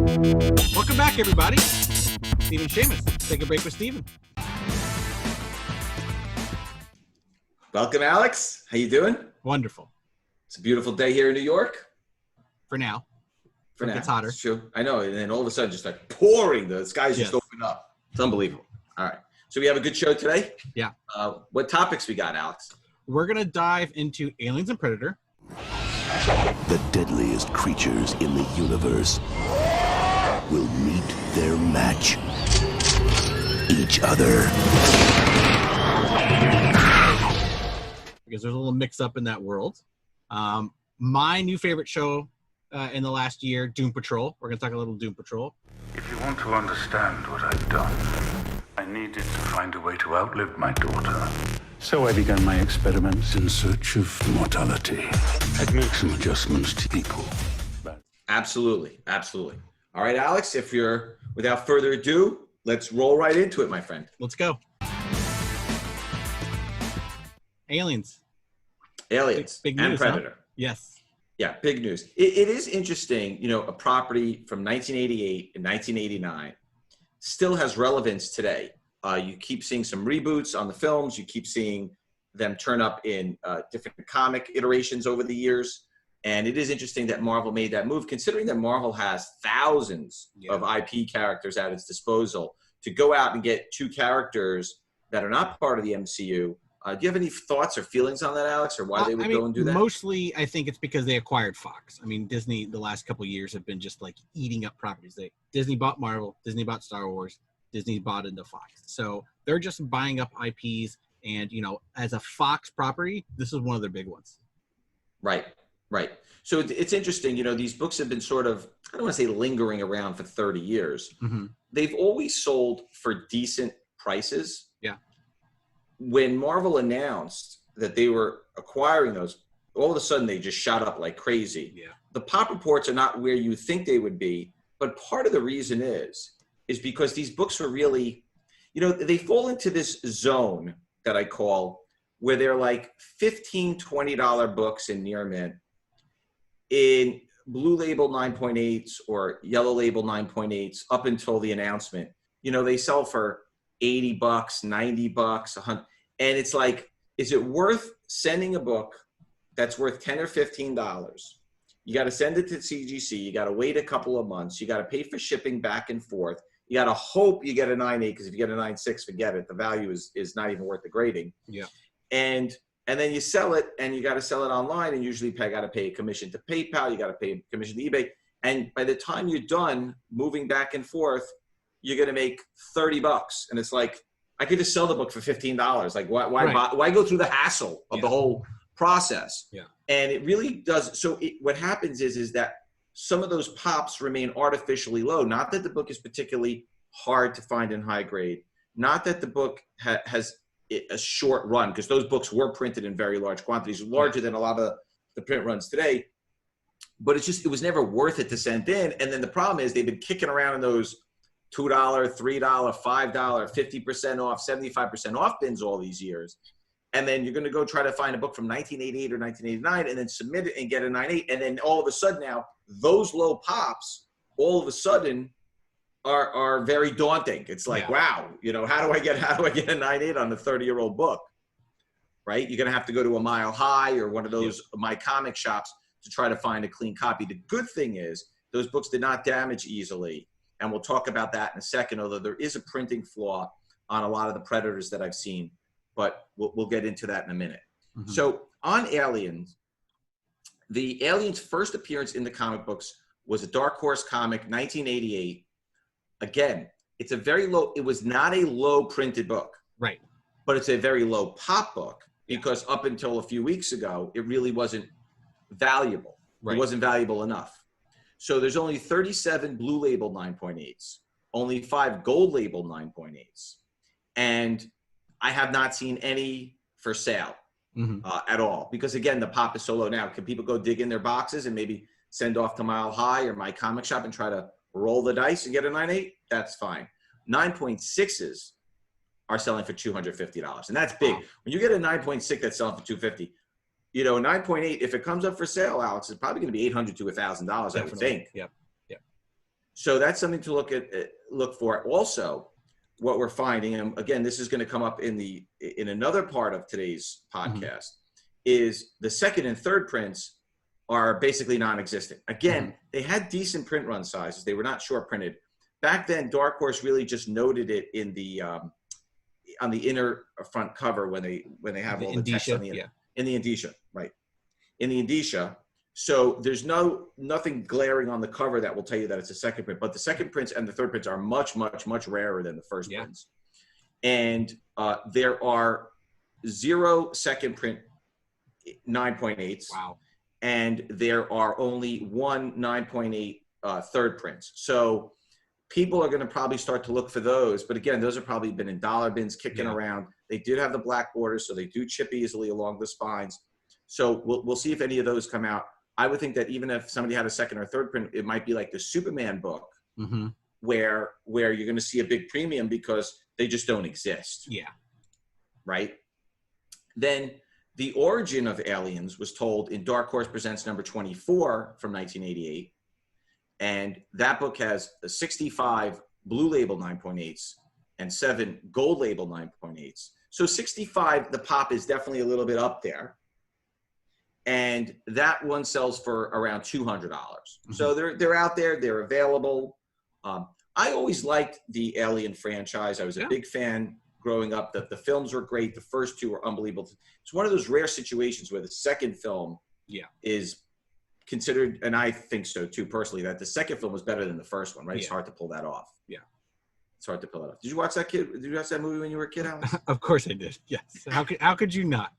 Welcome back, everybody. Stephen Shamus. Take a break with Stephen. Welcome, Alex. How you doing? Wonderful. It's a beautiful day here in New York. For now. For now. It's hotter. It's true. I know. And then all of a sudden, just like pouring. The skies Yes. just open up. It's unbelievable. All right. So we have a good show today. Yeah. What topics we got, Alex? We're going to dive into Aliens and Predator. The deadliest creatures in the universe will meet their match. Each other. Because there's a little mix-up in that world. My new favorite show in the last year, Doom Patrol. We're going to talk a little Doom Patrol. If you want to understand what I've done, I needed to find a way to outlive my daughter. So I began my experiments in search of mortality. I'd make some adjustments to people. Absolutely. Absolutely. All right, Alex, if you're, without further ado, let's roll right into it, my friend. Let's go. Aliens. Big news, and Predator. Huh? Yes. Yeah, big news. It is interesting, you know, a property from 1988 and 1989 still has relevance today. You keep seeing some reboots on the films. You keep seeing them turn up in different comic iterations over the years. And it is interesting that Marvel made that move, considering that Marvel has thousands of IP characters at its disposal. To go out and get two characters that are not part of the MCU. Do you have any thoughts or feelings on that, Alex, or why they would go and do that? Mostly, I think it's because they acquired Fox. I mean, Disney, the last couple of years have been just like eating up properties. Disney bought Marvel, Disney bought Star Wars, Disney bought into Fox. So they're just buying up IPs. And, you know, as a Fox property, this is one of their big ones. Right. So it's interesting, you know, these books have been sort of, I don't want to say lingering around for 30 years. Mm-hmm. They've always sold for decent prices. Yeah. When Marvel announced that they were acquiring those, all of a sudden they just shot up like crazy. Yeah. The pop reports are not where you think they would be, but part of the reason is because these books are really, you know, they fall into this zone that I call where they're like $15, $20 books in near mint, in blue label 9.8s or yellow label 9.8s up until the announcement. You know, they sell for $80, $90, $100. And it's like, is it worth sending a book that's worth $10 or $15? You got to send it to CGC. You got to wait a couple of months. You got to pay for shipping back and forth. You got to hope you get a 9.8, because if you get a 9.6, forget it. The value is not even worth the grading. Yeah. And then you sell it, and you got to sell it online, and usually got to pay a commission to PayPal. You got to pay a commission to eBay. And by the time you're done moving back and forth, you're going to make $30. And it's like, I could just sell the book for $15. Like, why go through the hassle of the whole process? Yeah. And it really does. So what happens is that some of those pops remain artificially low. Not that the book is particularly hard to find in high grade. Not that the book has a short run, because those books were printed in very large quantities, larger than a lot of the print runs today. But it was never worth it to send in. And then the problem is they've been kicking around in those $2, $3, $5, 50% off, 75% off bins all these years. And then you're going to go try to find a book from 1988 or 1989 and then submit it and get a 9.8. And then all of a sudden now, those low pops all of a sudden are very daunting. It's like, wow, you know, how do I get a 9.8 on the 30-year-old book? Right? You're going to have to go to a Mile High or one of those My Comic shops to try to find a clean copy. The good thing is those books did not damage easily. And we'll talk about that in a second, although there is a printing flaw on a lot of the Predators that I've seen, but we'll get into that in a minute. Mm-hmm. So on Aliens, the Aliens' first appearance in the comic books was a Dark Horse comic, 1988. Again, it was not a low printed book. Right. But it's a very low pop book, because up until a few weeks ago, it really wasn't valuable. Right. It wasn't valuable enough. So there's only 37 blue label 9.8s, only 5 gold label 9.8s. And I have not seen any for sale at all, because again, the pop is so low. Now, can people go dig in their boxes and maybe send off to Mile High or My Comic Shop and try to roll the dice and get a 9.8? That's fine. 9.6s are selling for $250, and that's big. Wow. When you get a 9.6 that's selling for $250, you know, 9.8, if it comes up for sale, Alex, it's probably going to be $800 to $1,000, I would think. Yep. So that's something to look for. Also, what we're finding, and again, this is going to come up in another part of today's podcast, is the second and third prints are basically non-existent. Again, they had decent print run sizes. They were not short printed. Back then, Dark Horse really just noted it in the on the inner front cover when they have all the text on the inner, in the indicia, right? In the indicia. So there's nothing glaring on the cover that will tell you that it's a second print, but the second prints and the third prints are much, much, much rarer than the first prints. And there are 0 second print 9.8s. Wow. And there are only 1 9.8 third prints. So people are going to probably start to look for those. But again, those have probably been in dollar bins kicking around. They did have the black borders, so they do chip easily along the spines. So we'll see if any of those come out. I would think that even if somebody had a second or third print, it might be like the Superman book, where you're going to see a big premium because they just don't exist. Yeah. Right? Then the origin of Aliens was told in Dark Horse Presents number 24 from 1988. And that book has 65 blue label 9.8s and 7 gold label 9.8s. So 65, the pop is definitely a little bit up there. And that one sells for around $200. So they're out there, they're available. I always liked the Alien franchise. I was a big fan growing up. The films were great. The first 2 were unbelievable. It's one of those rare situations where the second film is considered, and I think so too personally, that the second film was better than the first one, right? It's hard to pull that off. Yeah. It's hard to pull it off. Did you watch that movie when you were a kid, Alex? Of course I did. Yes. How could you not?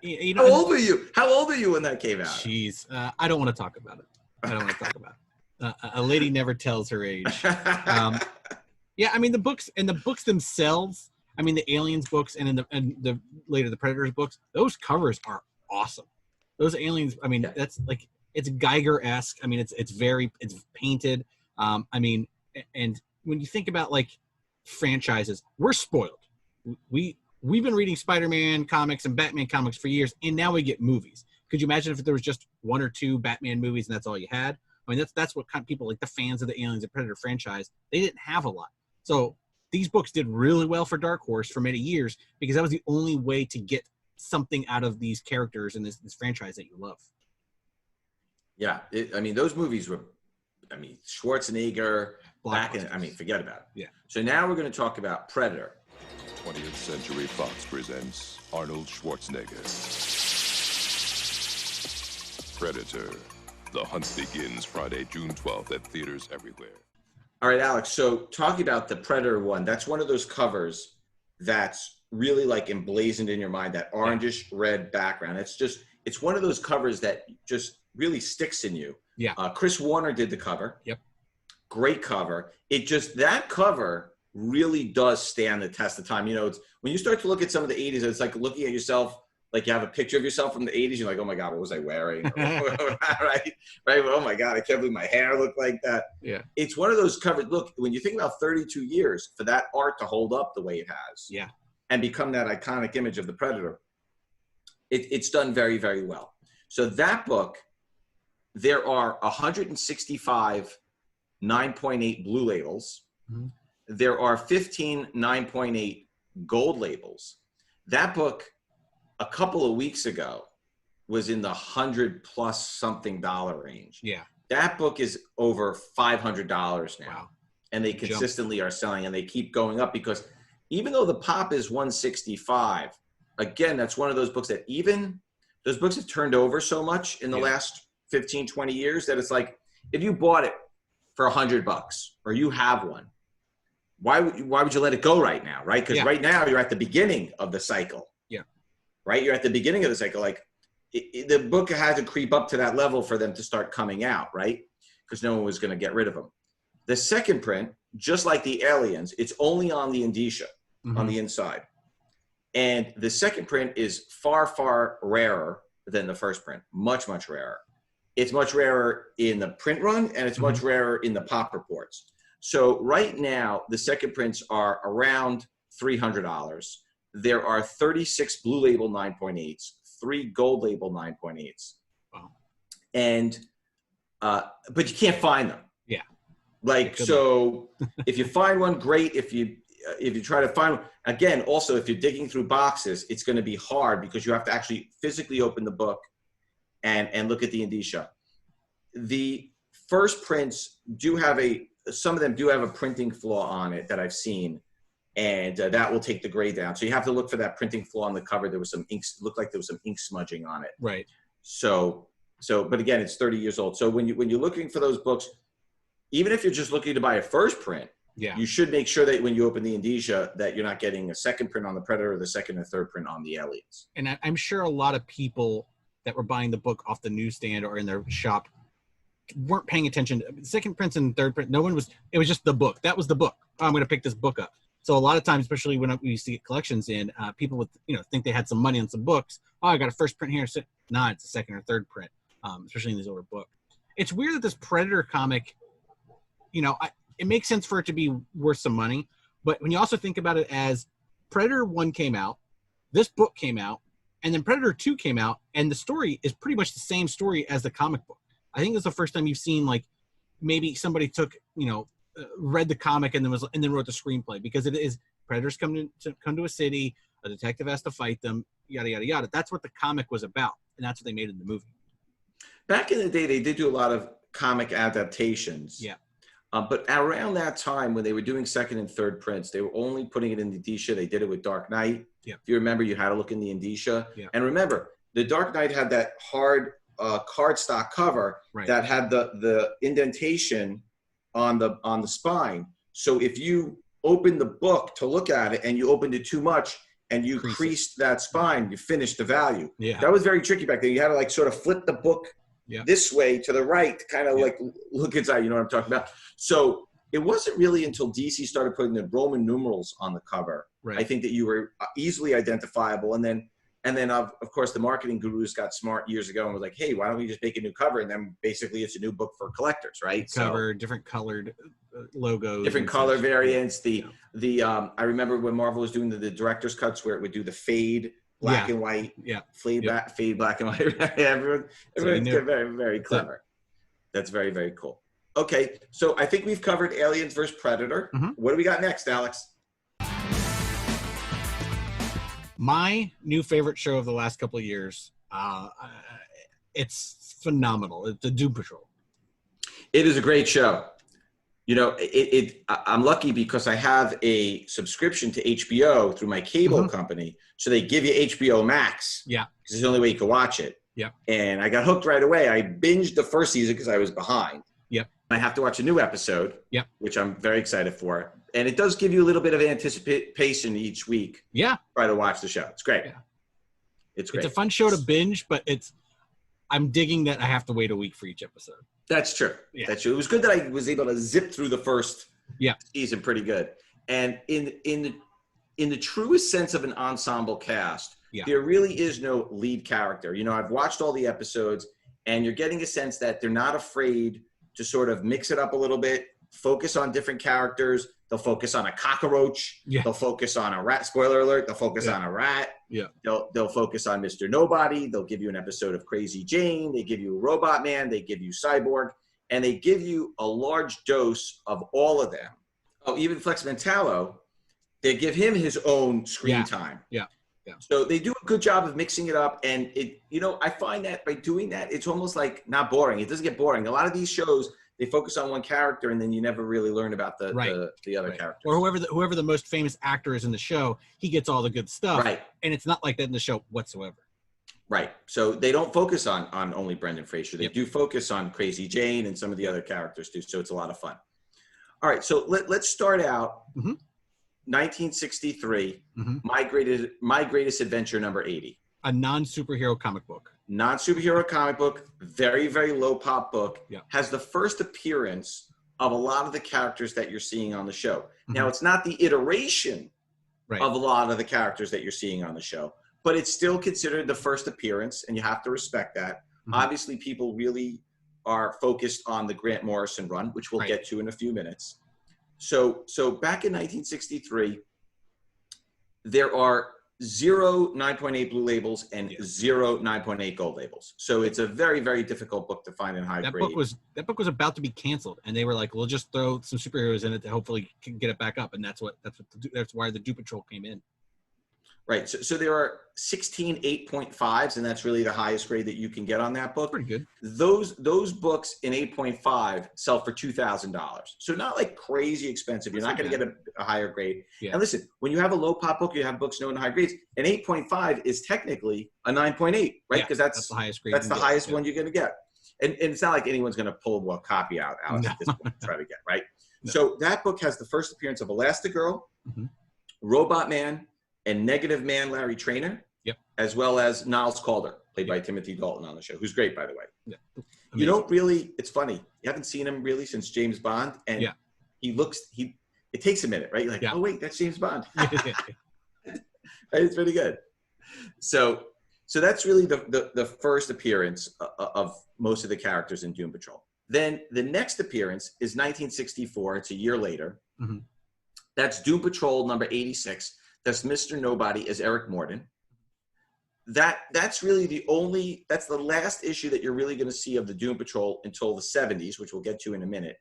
You know, how old were you? How old were you when that came out? Jeez, I don't want to talk about it. A lady never tells her age. Yeah, I mean the books themselves. I mean the Aliens books and the later the Predators books. Those covers are awesome. Those Aliens. I mean that's like it's Geiger-esque. I mean it's painted. I mean, and when you think about like franchises, we're spoiled. We've been reading Spider-Man comics and Batman comics for years, and now we get movies. Could you imagine if there was just 1 or 2 Batman movies and that's all you had? I mean, that's what kind of people like the fans of the Aliens and Predator franchise, they didn't have a lot. So these books did really well for Dark Horse for many years because that was the only way to get something out of these characters in this franchise that you love. Yeah, I mean, those movies were, Schwarzenegger, forget about it. Yeah. So now we're going to talk about Predator. 20th Century Fox presents Arnold Schwarzenegger. Predator. The hunt begins Friday, June 12th at theaters everywhere. All right, Alex. So talking about the Predator one, that's one of those covers that's really like emblazoned in your mind, that orangish red background. It's one of those covers that just really sticks in you. Yeah. Chris Warner did the cover. Yep. Great cover. That cover really does stand the test of time. You know, it's when you start to look at some of the 80s, it's like looking at yourself, like you have a picture of yourself from the 80s. You're like, oh my God, what was I wearing? Right. Oh my God, I can't believe my hair looked like that. Yeah. It's one of those covers. Look, when you think about 32 years for that art to hold up the way it has, and become that iconic image of the Predator, it's done very, very well. So that book, there are 165 9.8 blue labels. Mm-hmm. There are 15 9.8 gold labels. That book, a couple of weeks ago, was in the $100+ something range. Yeah. That book is over $500 now. Wow. And they consistently are selling, and they keep going up because even though the pop is 165, again, that's one of those books that even those books have turned over so much in the last 15, 20 years that it's like, if you bought it for $100 or you have one, why would you let it go right now, right? Because right now you're at the beginning of the cycle. Yeah. Right? You're at the beginning of the cycle. Like the book had to creep up to that level for them to start coming out, right? Because no one was going to get rid of them. The second print, just like the Aliens, it's only on the indicia, on the inside. And the second print is far, far rarer than the first print. Much, much rarer. It's much rarer in the print run, and it's much rarer in the pop reports. So right now, the second prints are around $300. There are 36 blue label 9.8s, 3 gold label 9.8s. Wow. And, but you can't find them. Yeah. Like, so if you find one, great. If you try to find one, again, also, if you're digging through boxes, it's going to be hard because you have to actually physically open the book and look at the indicia. The first prints some of them do have a printing flaw on it that I've seen, and that will take the grade down. So you have to look for that printing flaw on the cover. There was some ink, looked like there was some ink smudging on it. Right. So, but again, it's 30 years old. So when you're looking for those books, even if you're just looking to buy a first print, you should make sure that when you open the indicia that you're not getting a second print on the Predator or the second or third print on the Aliens. And I'm sure a lot of people that were buying the book off the newsstand or in their shop weren't paying attention. Second prints and third print, it was just the book. That was the book. Oh, I'm going to pick this book up. So a lot of times, especially when we used to get collections in, people would, think they had some money on some books. Oh, I got a first print here. So, nah, it's a second or third print, especially in these older books. It's weird that this Predator comic, it makes sense for it to be worth some money. But when you also think about it as Predator 1 came out, this book came out, and then Predator 2 came out, and the story is pretty much the same story as the comic book. I think it's the first time you've seen, like, maybe somebody took, read the comic and then wrote the screenplay, because it is predators come to a city, a detective has to fight them, yada yada yada. That's what the comic was about, and that's what they made in the movie. Back in the day, they did do a lot of comic adaptations. Yeah. But around that time, when they were doing second and third prints, they were only putting it in the indicia. They did it with Dark Knight. Yeah. If you remember, you had to look in the indicia. Yeah. And remember, the Dark Knight had that hard cardstock cover that had the indentation on the spine. So if you opened the book to look at it and you opened it too much and you creased that spine, you finished the value. Yeah. That was very tricky back then. You had to like sort of flip the book this way to the right to kind of like look inside. You know what I'm talking about? So it wasn't really until DC started putting the Roman numerals on the cover, I think, that you were easily identifiable. And then of course the marketing gurus got smart years ago and was like, hey, why don't we just make a new cover? And then basically it's a new book for collectors, right? Cover, different colored logos, different color variants. I remember when Marvel was doing the director's cuts where it would do the fade black and white, fade black and white. Everyone's very, very clever. That's very, very cool. Okay, so I think we've covered Aliens versus Predator. What do we got next, Alex? My new favorite show of the last couple of years, it's phenomenal. It's the Doom Patrol. It is a great show. I'm lucky because I have a subscription to HBO through my cable company. So they give you HBO Max. Yeah. Because it's the only way you can watch it. Yeah. And I got hooked right away. I binged the first season because I was behind. Yep. I have to watch a new episode. Yep. Which I'm very excited for. And it does give you a little bit of anticipation each week. Yeah. Try to watch the show. It's great. Yeah. It's great. It's a fun show to binge, but I'm digging that I have to wait a week for each episode. That's true. Yeah. That's true. It was good that I was able to zip through the first season pretty good. And in the truest sense of an ensemble cast, there really is no lead character. I've watched all the episodes, and you're getting a sense that they're not afraid to sort of mix it up a little bit, focus on different characters. They'll focus on a cockroach. Yeah. They'll focus on a rat. Spoiler alert. They'll focus on a rat. Yeah. They'll focus on Mr. Nobody. They'll give you an episode of Crazy Jane. They give you a Robot Man. They give you Cyborg. And they give you a large dose of all of them. Oh, even Flex Mentallo, they give him his own screen time. Yeah. Yeah. So they do a good job of mixing it up. And I find that by doing that, it's almost like not boring. It doesn't get boring. A lot of these shows, they focus on one character, and then you never really learn about the other characters. Or whoever the most famous actor is in the show, he gets all the good stuff. Right. And it's not like that in the show whatsoever. Right. So they don't focus on only Brendan Fraser. They do focus on Crazy Jane and some of the other characters too. So it's a lot of fun. All right. So let's start out. 1963, My Greatest Adventure number 80. A non-superhero comic book. Non-superhero comic book, very, very low pop book, has the first appearance of a lot of the characters that you're seeing on the show. Now, it's not the iteration of a lot of the characters that you're seeing on the show, but it's still considered the first appearance, and you have to respect that. Obviously, people really are focused on the Grant Morrison run, which we'll get to in a few minutes. So back in 1963, there are 0 9.8 blue labels and 0 9.8 gold labels. So it's a very, very difficult book to find in high grade. That book was about to be canceled, and they were like, "We'll just throw some superheroes in it to hopefully get it back up." And that's why the Doom Patrol came in. Right. So there are 16 8.5s, and that's really the highest grade that you can get on that book. Pretty good. Those books in 8.5 sell for $2,000. So not like crazy expensive. You're not going to get a higher grade. Yeah. And listen, when you have a low pop book, you have books known in high grades. An 8.5 is technically a 9.8, right? Because that's the highest grade. That's the highest one you're going to get. And it's not like anyone's going to pull a copy out at this point to try to get, right? No. So that book has the first appearance of Elastigirl, Robot Man, and Negative Man Larry Trainor, as well as Niles Calder, played by Timothy Dalton on the show, who's great, by the way. Yeah. You don't really, it's funny, you haven't seen him really since James Bond, and it takes a minute, right? You're like, oh wait, that's James Bond. Right? It's pretty good. So that's really the first appearance of most of the characters in Doom Patrol. Then the next appearance is 1964, it's a year later. That's Doom Patrol number 86. That's Mr. Nobody as Eric Morden. That's really that's the last issue that you're really going to see of the Doom Patrol until the 70s, which we'll get to in a minute.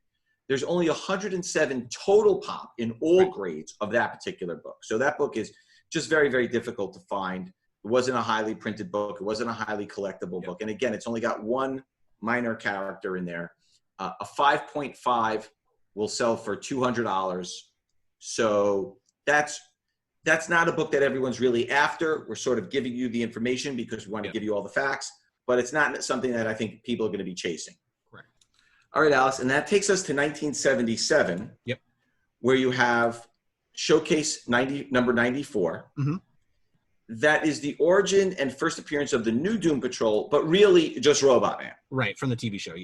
There's only 107 total pop in all grades of that particular book. So that book is just very, very difficult to find. It wasn't a highly printed book. It wasn't a highly collectible book. And again, it's only got one minor character in there. A 5.5 will sell for $200. So that's not a book that everyone's really after. We're sort of giving you the information because we want to give you all the facts, but it's not something that I think people are going to be chasing. Correct. All right, Alice, and that takes us to 1977, where you have Showcase number 94. That is the origin and first appearance of the new Doom Patrol, but really just Robot Man. Right, from the TV show,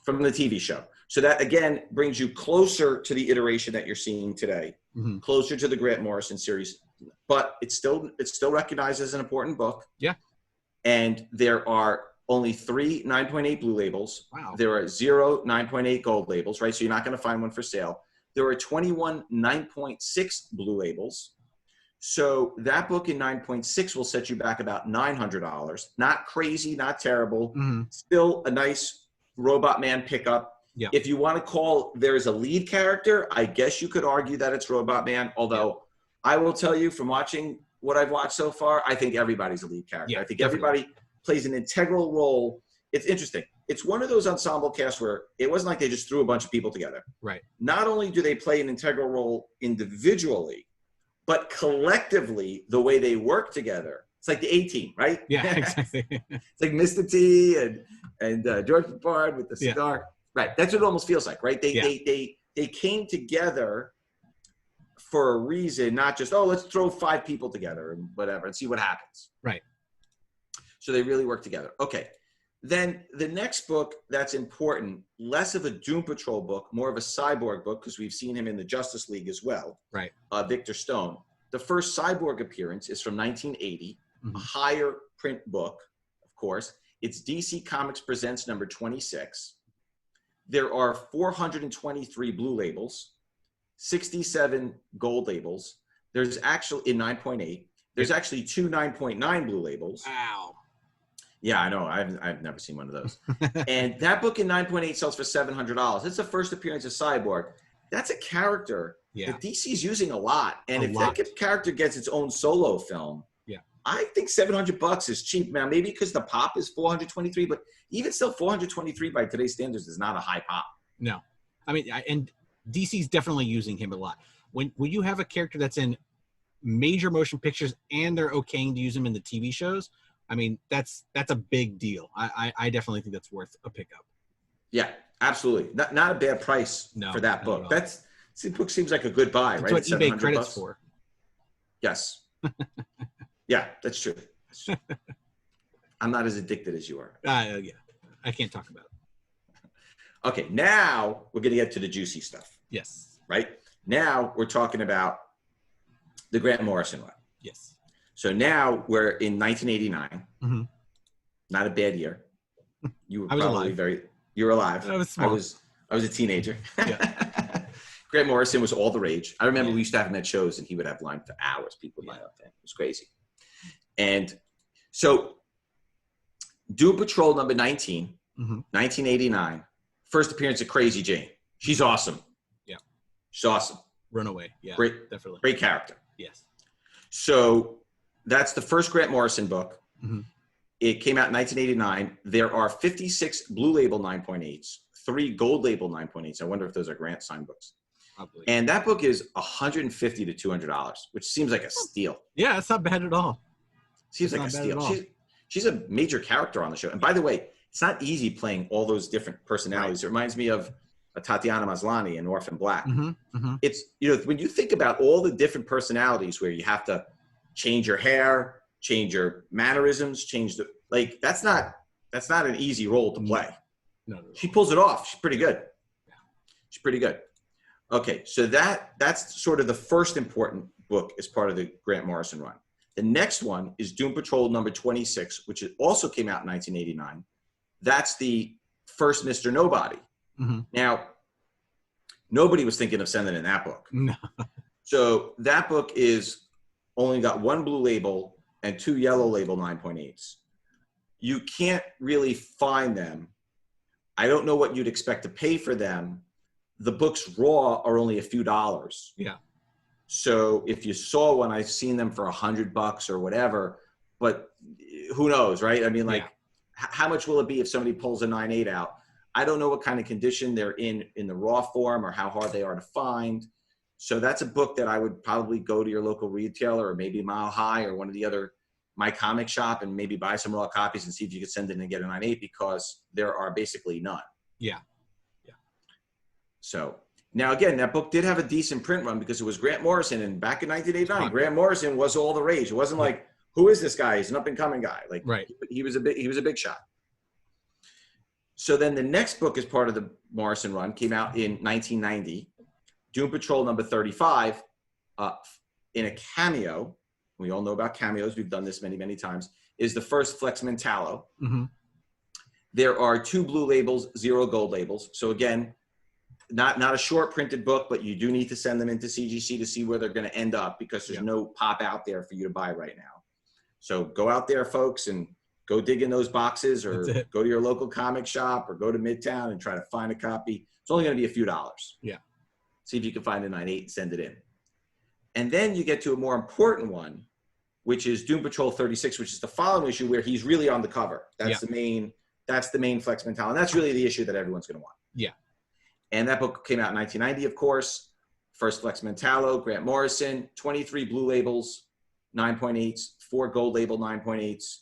From the TV show. So that, again, brings you closer to the iteration that you're seeing today, closer to the Grant Morrison series. But it's still recognized as an important book. Yeah. And there are only 3 9.8 blue labels. Wow. There are 0 9.8 gold labels, right? So you're not going to find one for sale. There are 21 9.6 blue labels. So that book in 9.6 will set you back about $900. Not crazy, not terrible. Still a nice Robot Man pickup. Yeah. If you want to call there's a lead character, I guess you could argue that it's Robot Man. Although I will tell you from watching what I've watched so far, I think everybody's a lead character. I think everybody plays an integral role. It's interesting. It's one of those ensemble casts where it wasn't like they just threw a bunch of people together. Right. Not only do they play an integral role individually, but collectively, the way they work together, it's like the A-Team, right? Yeah, exactly. It's like Mr. T and George Papard with the cigar. Right. That's what it almost feels like, right? They came together for a reason, not just, let's throw 5 people together and whatever and see what happens. Right. So they really work together. Okay. Then the next book that's important, less of a Doom Patrol book, more of a Cyborg book, because we've seen him in the Justice League as well. Right. Victor Stone. The first Cyborg appearance is from 1980, a higher print book, of course. It's DC Comics Presents number 26. There are 423 blue labels, 67 gold labels. There's actually, in 9.8, there's actually 2 9.9 blue labels. Wow. Yeah, I know. I've never seen one of those. And that book in 9.8 sells for $700. It's the first appearance of Cyborg. That's a character that DC's using a lot. And if that character gets its own solo film, I think $700 is cheap. Now, maybe because the pop is 423, but even still 423 by today's standards is not a high pop. No. I mean, and DC's definitely using him a lot. When you have a character that's in major motion pictures and they're okaying to use him in the TV shows, I mean, that's a big deal. I definitely think that's worth a pickup. Yeah, absolutely. Not a bad price for that book. This book seems like a good buy, that's right? That's what eBay credits for. Yes. Yeah, that's true. I'm not as addicted as you are. Yeah, I can't talk about it. Okay, now we're going to get to the juicy stuff. Yes. Right? Now we're talking about the Grant Morrison one. Yes. So now we're in 1989. Not a bad year. You were probably alive. You were alive. I was small. I was a teenager. Grant Morrison was all the rage. I remember we used to have him at shows and he would have line for hours. People would line up there. It was crazy. And so Doom Patrol number 19, 1989, first appearance of Crazy Jane. She's awesome. Yeah. She's awesome. Runaway. Yeah, great, definitely. Great character. Yes. So that's the first Grant Morrison book. Mm-hmm. It came out in 1989. There are 56 Blue Label 9.8s, 3 Gold Label 9.8s. I wonder if those are Grant signed books. Probably. And that book is $150 to $200, which seems like a steal. Yeah, it's not bad at all. Seems like a steal. She's a major character on the show. And by the way, it's not easy playing all those different personalities. Right. It reminds me of Tatiana Maslany in Orphan Black. It's, when you think about all the different personalities where you have to change your hair, change your mannerisms, that's not an easy role to play. No. She pulls it off. She's pretty good. She's pretty good. Okay, so that's sort of the first important book as part of the Grant Morrison run. The next one is Doom Patrol number 26, which also came out in 1989. That's the first Mr. Nobody. Now, nobody was thinking of sending in that book. No. So that book is only got 1 Blue Label and 2 Yellow Label 9.8s. You can't really find them. I don't know what you'd expect to pay for them. The books raw are only a few dollars. Yeah. So if you saw one, I've seen them for $100 or whatever, but who knows, right? I mean, how much will it be if somebody pulls a 9.8 out? I don't know what kind of condition they're in the raw form or how hard they are to find. So that's a book that I would probably go to your local retailer or maybe Mile High or one of the other My Comic Shop and maybe buy some raw copies and see if you could send it and get a 9.8 because there are basically none. Yeah. So now again, that book did have a decent print run because it was Grant Morrison, and back in 1989, Grant Morrison was all the rage. It wasn't like, who is this guy? He's an up and coming guy. Like, right. He was a big shot. So then the next book as part of the Morrison run came out in 1990, Doom Patrol number 35, in a cameo. We all know about cameos. We've done this many, many times. Is the first Flex Mentallo. There are 2 Blue Labels, 0 Gold Labels. So again, not a short printed book, but you do need to send them into CGC to see where they're going to end up because there's no pop out there for you to buy right now. So go out there, folks, and go dig in those boxes or go to your local comic shop or go to Midtown and try to find a copy. It's only going to be a few dollars. Yeah. See if you can find a 9.8 and send it in. And then you get to a more important one, which is Doom Patrol 36, which is the following issue where he's really on the cover. That's the main Flex Mentallo. And that's really the issue that everyone's going to want. Yeah. And that book came out in 1990, of course. First Flex Mentallo, Grant Morrison, 23 Blue Labels, 9.8s, 4 Gold Label 9.8s.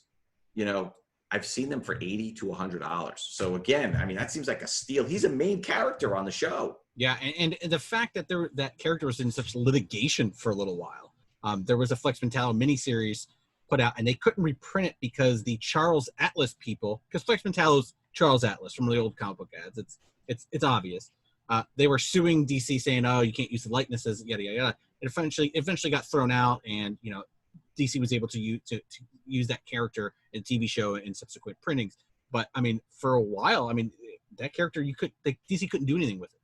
I've seen them for $80 to $100. So again, I mean, that seems like a steal. He's a main character on the show. Yeah, and the fact that that character was in such litigation for a little while. There was a Flex Mentallo miniseries put out, and they couldn't reprint it because the Charles Atlas people, because Flex Mentallo's Charles Atlas from the old comic book ads, it's obvious. They were suing DC saying, "Oh, you can't use the likenesses, yada yada yada." It eventually got thrown out, and DC was able to use that character in TV show and subsequent printings. But I mean, for a while, I mean, that character DC couldn't do anything with it.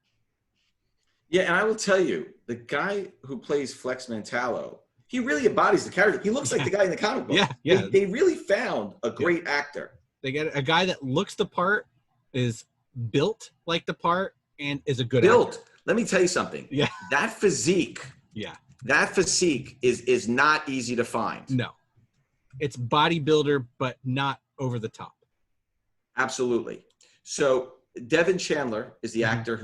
Yeah, and I will tell you, the guy who plays Flex Mentallo, he really embodies the character. He looks like the guy in the comic book. Yeah. They really found a great actor. They get a guy that looks the part, is built like the part, and is a good actor. Let me tell you something. Yeah. That physique. Yeah. That physique is not easy to find. No. It's bodybuilder, but not over the top. Absolutely. So Devin Chandler is the actor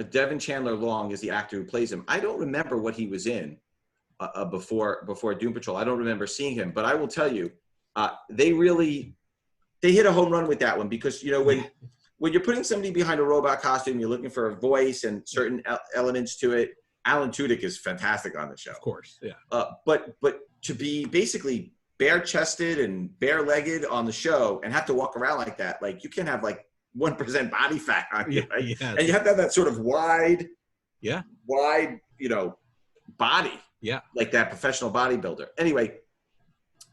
Devin Chandler Long is the actor who plays him. I don't remember what he was in before Doom Patrol. I don't remember seeing him, but I will tell you, they hit a home run with that one because, when you're putting somebody behind a robot costume, you're looking for a voice and certain elements to it. Alan Tudyk is fantastic on the show. Of course, yeah. But to be basically bare-chested and bare-legged on the show and have to walk around like that, like you can't have like 1% body fat on you, right? Yeah. And you have to have that sort of wide, body. Yeah. Like that professional bodybuilder. Anyway,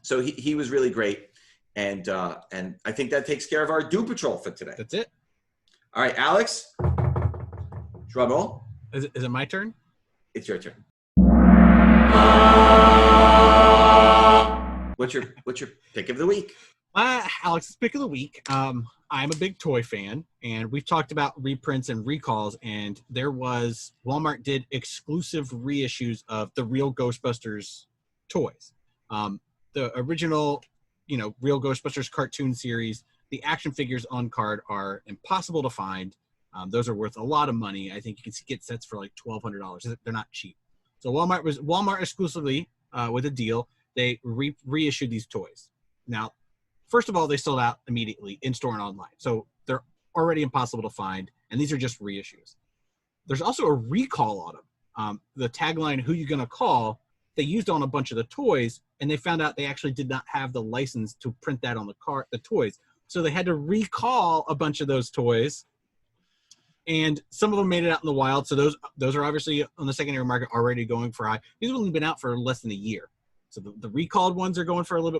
so he was really great. And I think that takes care of our Doom Patrol for today. That's it. All right, Alex, drum roll. Is it my turn? It's your turn. What's your pick of the week? Alex's pick of the week. I'm a big toy fan, and we've talked about reprints and recalls, and Walmart did exclusive reissues of the Real Ghostbusters toys. The original, Real Ghostbusters cartoon series, the action figures on card are impossible to find. Those are worth a lot of money. I think you can get sets for like $1,200. They're not cheap. So Walmart exclusively with a deal. They reissued these toys. Now, first of all, they sold out immediately in store and online. So they're already impossible to find. And these are just reissues. There's also a recall on them. The tagline, "Who you gonna call?" they used on a bunch of the toys, and they found out they actually did not have the license to print that on the toys. So they had to recall a bunch of those toys. And some of them made it out in the wild. So those are obviously on the secondary market already going for high. These have only been out for less than a year. So the recalled ones are going for a little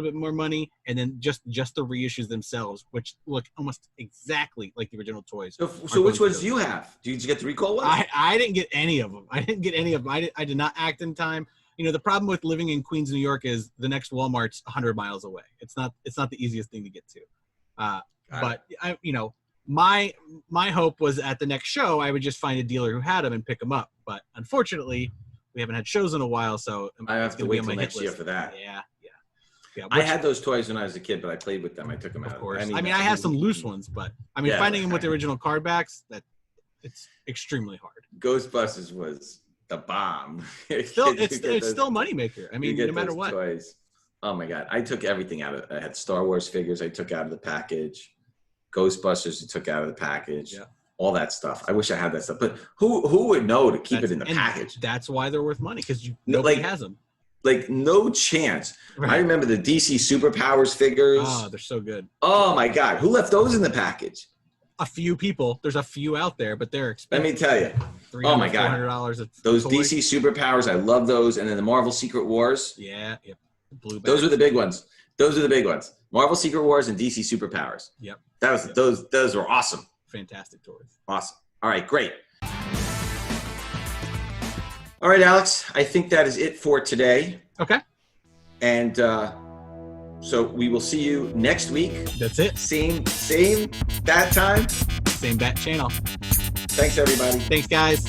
bit more money, and then just the reissues themselves, which look almost exactly like the original toys. So which ones do you have? Did you get the recall ones? I didn't get any of them. I did not act in time. The problem with living in Queens, New York, is the next Walmart's 100 miles away. It's not the easiest thing to get to. But my hope was at the next show I would just find a dealer who had them and pick them up. But unfortunately, we haven't had shows in a while, so I have to wait till next year for that. Yeah. I had those toys when I was a kid, but I played with them. I took them out. Of course. I have some loose ones, but finding them with the original card backs, it's extremely hard. Ghostbusters was the bomb. It's still a moneymaker. No matter what. Toys. Oh my God. I took everything out of it. I had Star Wars figures I took out of the package. Ghostbusters I took out of the package. Yeah. All that stuff. I wish I had that stuff. But who would know to keep it in the package? That's why they're worth money, because nobody has them. Like, no chance. Right. I remember the DC Superpowers figures. Oh, they're so good. Oh, my God. Who left those in the package? A few people. There's a few out there, but they're expensive. Let me tell you. Oh, my God. $400 those DC Superpowers, I love those. And then the Marvel Secret Wars. Yeah. Yep. Those were the big ones. Marvel Secret Wars and DC Superpowers. Yep. Those were awesome. Fantastic toys. Awesome. All right, great. All right, Alex, I think that is it for today. Okay. And so we will see you next week. That's it. Same bat time. Same bat channel. Thanks, everybody. Thanks, guys.